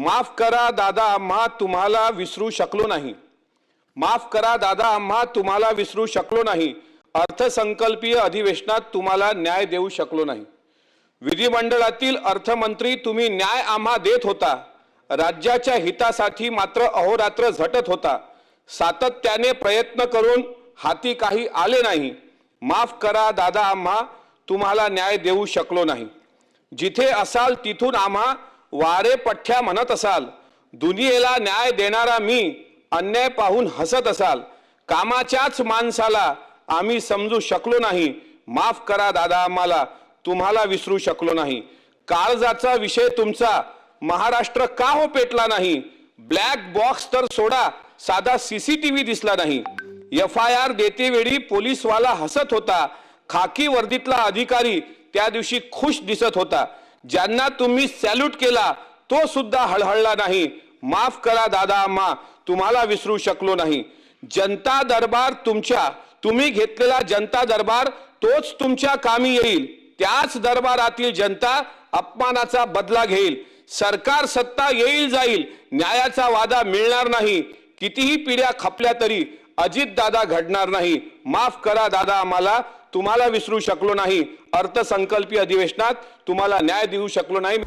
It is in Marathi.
माफ करा दादा, आम्हा तुम्हाला विसरू शकलो नाही। माफ करा दादा, आम्हा तुम्हाला विसरू शकलो नाही। अर्थसंकल्पीय अधिवेशनात तुम्हाला न्याय देऊ शकलो नाही। विधिमंडळातील अर्थमंत्री तुम्ही न्याय आम्हा देत होता, राज्याच्या हितासाठी मात्र अहोरात्र झटत होता। सातत्याने प्रयत्न करून हाती काही आले नाही। माफ करा दादा, आम्हा तुम्हाला न्याय देऊ शकलो नाही। जिथे असाल तिथून आम्हा वारे पठ्ठ्या म्हणत असाल, दुनियेला न्याय देणारा मी अन्याय पाहून हसत असाल। कामाच्याच माणसाला आम्ही समजू शकलो नाही। माफ करा दादा, आम्हाला तुम्हाला विसरू शकलो नाही। काळजाचा विषय तुमचा महाराष्ट्र का हो पेटला नाही? ब्लॅक बॉक्स तर सोडा, साधा सीसीटीव्ही दिसला नाही। FIR देतेवेळी पोलीसवाला हसत होता, खाकी वर्दीतला अधिकारी त्या दिवशी खुश दिसत होता। ज्यांना तुम्ही सॅल्यूट केला तो सुद्धा हळहळला नाही। माफ करा दादा, आम्हा तुम्हाला विसरू शकलो नाही। जनता दरबार तुम्ही घेतलेला जनता दरबार तोच तुमच्या कामी येईल। त्याच दरबारातील जनता अपमानाचा बदला घेईल। सरकार सत्ता येईल जाईल, न्यायाचा वादा मिळणार नाही। कितीही पिढ्या खपल्या तरी अजित दादा घडणार नाही। माफ करा दादा, आम्हाला तुम्हाला विसरू शकलो नाही। अर्थसंकल्पीय अधिवेशनात तुम्हाला न्याय देऊ शकलो नाही।